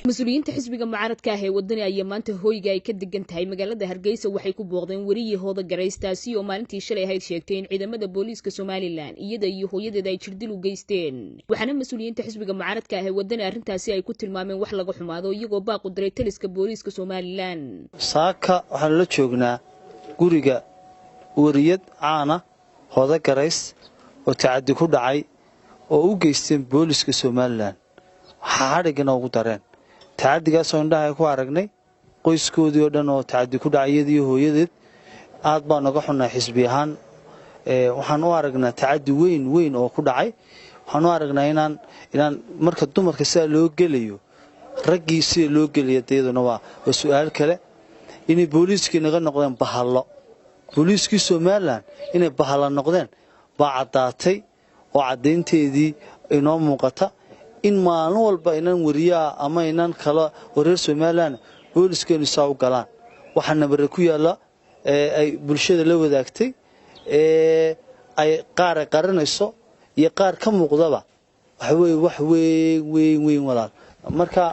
مسؤولينta xisbiga mucaaradka ah ee wadani ayaa maanta hooyga ay ka degan tahay magaalada Hargeysa waxay ku booqdeen wariyahooda gareystaasi oo maalintii shalay ahayd sheegtay in ciidamada booliiska Soomaaliland iyada iyo hooyadeeda ay jirdil u geysteen waxaana mas'uuliyiinta xisbiga mucaaradka ah ee wadani arrintaasi ay ku tilmaameen wax laga xumaado iyagoo baaq u diray taliska booliiska Soomaaliland saaka waxaan la joognaa guriga wariyad caana hooda gareys oo tacaddi ku dhacay oo u geysteen booliiska Soomaaliland xarigana ugu dareen تعديgaas oo indhaha ku aragnay qoyskoodii oo dhan oo tacadi ku dhacayadii hooyadeed aad baan uga xunaa xisbi ahaan waxaan u aragnaa tacadi weyn oo ku dhacay waxaan u aragnaa inaan marka dumarka sida loo gelayo raggii sida loo geliyo deeduna waa su'aal kale in booliiska naga noqdeen bahalo booliiskii Soomaaliland inay bahalo noqdeen baa cadaatay oo cadeynteedii inoo muuqata in maalin walba inaan wariyaa ama inaan kala wareer Soomaaliland booliiskeenu soo galaan waxa nabar ku yaala ay bulshada la wadaagtay ay qaar qaranayso iyo qaar ka muuqdaba wax weyn walaal marka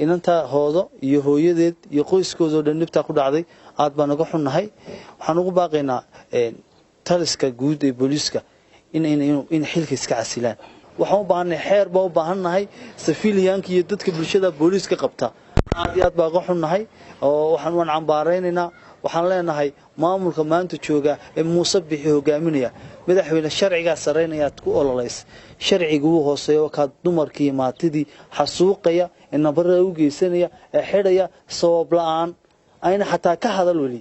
inanta hoodo iyo hooyadeed iyo qoyskooda oo dhan dhibta ku dhacday aad baan uga xunnahay waxaan ugu baaqaynaa taliska guud ee booliiska in xilka iska casilaan waxaan u baahanahay xeer baa u baahanahay civilianka iyo dadka bulshada booliiska qabta aad baa uga xunnahay oo waxaan cambaaraynaynaa waxaan leenahay maamulka maanta jooga ee Muuse Bixi hogaaminaya madaxweyne sharciga sareynaya ku ololays sharciga uu hooseeyo ka dumarkii maatidii xasuuqaya in nabarada u geysanaya ee xidhaya sabab la'aan ayna xataa ka hadal wali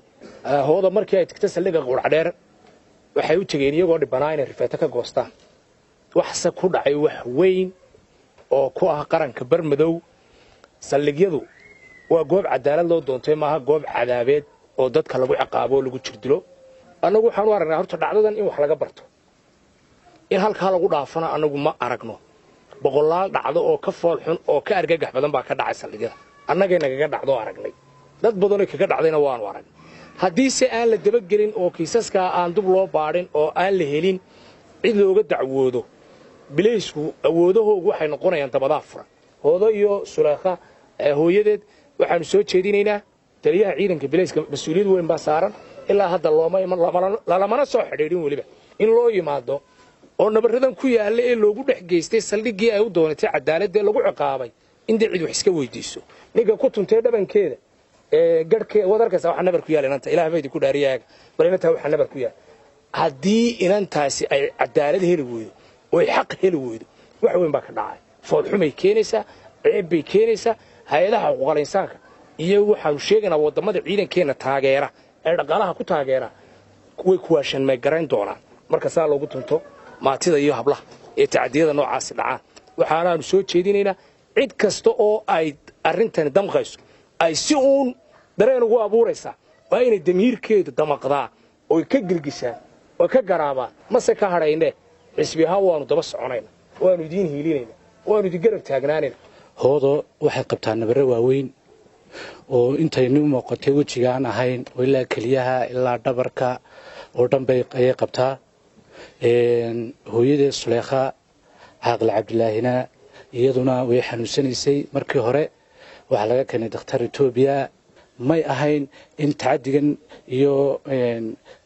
hooda markii ay tagtay saldhigga qurxdheer waxay u tageen iyagoo dhibanaayna rifeeta ka goostaan wax ku dhacay wax weyn oo ku ah qaranka barmadow saldhigyadu waa goob cadaalad loo doontay maaha goob cadaabeed oo dadka lagu ciqaabo lagu jirdilo anagu waxaan u aragnaa horta dhacdadan in wax laga barto in halka lagu dhaafana anagu ma aragno boqolaal dhacdo oo ka fool xun oo ka argagax badan baa ka dhacay saldhigyada annagayna kaga dhacdo aragnay dad badan oo kaga dhacdayna waan aragnay haddii se aan la dabagelin oo kiisaska aan dub loo baadhin oo aan la helin cid looga dacwoodo bileysku awoodahoogu waxay noqonayaan dabadaa furan hoodo iyo sulaakha hooyadeed waxaanu soo jeedinaynaa taliyaha ciidanka bileyska mas'uuliyad weyn baa saaran ilaa hadda lamana soo xidhiidhin weliba in loo yimaado oo nabaradan ku yaalla ee loogu dhex geystay saldhiggii ay u doonatay cadaaladda lagu ciqaabay in cid wax iska weydiiso ninka ku tuntay dhabankeeda garhkee wadarkaas waxa nabar ku yaal inanta ilaahay bay ku dhaariyaaga bal inanta waxa nabar ku yaal haddii inantaasi ay cadaalad heli weydo oo xaq heli weydo wax weyn baa ka dhacay fool xumay keenaysa ceeb bay keenaysa hay'adaha xuquuqul insaanka iyo waxaanu sheegaynaa wadamada ciidankeena taageera ee dhaqaalaha ku taageera way kuwaashan may garan doonaan marka saa loogu tunto maatida iyo hablaha ee tacadiyada noocaas dhacaan waxaanaanu soo jeedinaynaa cid kasta oo ay arrintan damqayso ay si uun dareen ugu abuuraysa waa inay damiirkeedu damaqdaa oo ka gilgishaa oo ka garaabaa mase ka hadhayne xisbi ahaan waanu daba soconayna waanu idiin hiilinayna waanu idin garab taagnaanayna hoodo waxay qabtaa nabare waaweyn oo intaynu muuqatay wejigaan ahayn oo ilaa keliyaha ilaa dhabarka oo dhanbay ayay qabtaa hooyadee Suleekha Caaqil Cabdilaahina iyaduna way xanuunsanaysay markii hore waxa laga keenay dhakhtar Itoobiya may ahayn in tacadigan iyo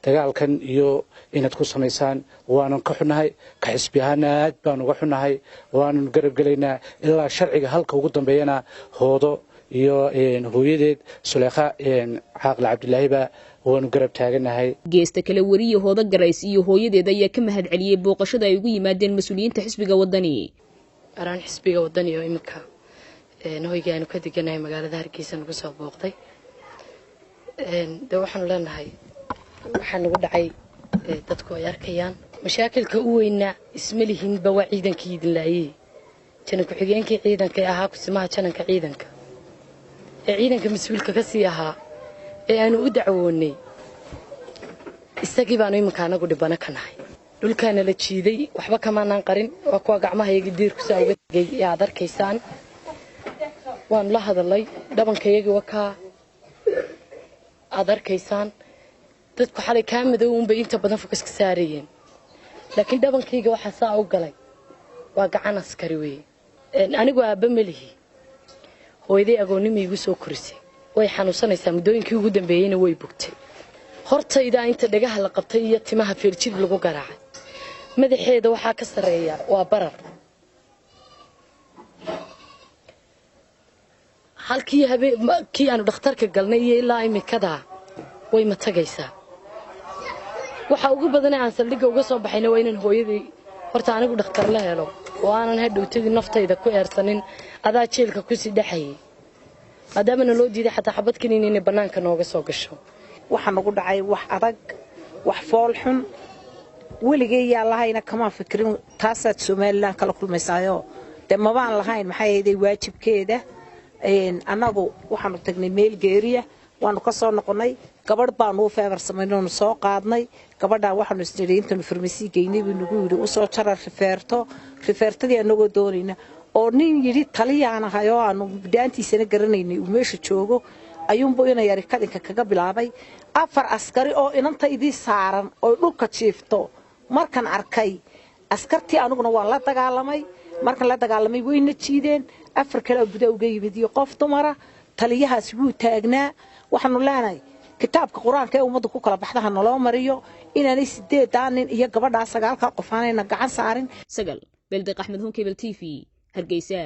dagaalkan iyo inaad ku samaysaan waanu ka xunahay ka xisbiyaana aad baan uga xunahay waanu garab galaynaa ilaa sharciga halka ugu dambeeyana hoodo iyo hooyadeed Suleekha Caaqil Cabdilaahiba waanu garab taaganahay geesta kale wariyahooda gareys iyo hooyadeed ayaa ka mahad celiyay booqashada ay ugu yimaadeen mas'uuliyiinta xisbiga wadani araan xisbiga wadani oo imika hooygaanu ka deganahay magaalada Hargeysa nagu soo booqday waxaan leenahay waxaan ugu dhacay dadku ay arkayaan mashaakilka u weyna isma lihiin ba waa ciidankii idin laayay jana ku xigeenkii ciidanka ahaa ku simaha jananka ciidanka ee ciidanka mas'uulka ka sii ahaa ee aanu u dacwoonay isagii baanu iminka anagu dhibana ka nahay dhulkaana la jiiday waxba kamaanaan qarin waa kuwa gacmahayaga diirku saa uga tagay ee aad arkaysaan waan la hadalay dhabankayagii wakaa aad arkaysaan dadku xalay ka madow bay inta badan fokus ka saarayeen laakiin dhabankayga waxa saa u galay waa gacan askari weeye anigu aabba melihi hooyaday agoonnimo igu soo korisay way xanuunsanaysaa muddooyinkii ugu dambeeyeyna way bogtay hortayda inta dhagaha la qabtay iyo timaha feerjid lagu garaacay madaxeeda waxaa ka sareeya waa barar halkii habeenkii aanu dhakhtarka galnay iyo ilaa imikada way ma tagaysaa waxa ugu badan aan saldhiga uga soo baxayna waa inaan hooyaday horta anigu dhakhtar la helo oo aanan hadhowtadii naftayda ku eersanin adaa jeelka ku sii dhaxayay maadaama loo diiday xataa xabad kaniin inay bannaanka nooga soo gasho waxaan ugu dhacay wax adag wax fool xun weligay yaa lahayna kama fikirin taasaad Soomaaliland kala kulmaysaayo de ma baan lahayn maxay ahayd waajibkeeda anagu waxaanu tagnay meel geeriya waanu ka soo noqonay gabadh baan u feebar sameeyno soo qaadnay gabadha waxaanu isdhiray intaanu farmasi geynay nagu yiri u soo jarar rifertadii anagoo doonayna oo nin yiri taliyaan ahayo aanu bidaantiisana garanaynay uu meesha joogo ayuunbu inay yari kadinka kaga bilaabay afar askari oo inantaydii saaran oo dhulka jiifto markan arkay askartii anuguna waan la dagaalamay markan la dagaalamay wayna jiideen afar kale gudaha uga yimid iyo qof dumara taliyahaas wuu taagnaa waxaanu leenahay kitaabka quraanka ee ummadda ku kala baxdaha naloo mariyo inaanay 8 nin iyo gabadha 9 qof aanayna gacan saarin sagal beldeq axmed hun cable tv hargeysa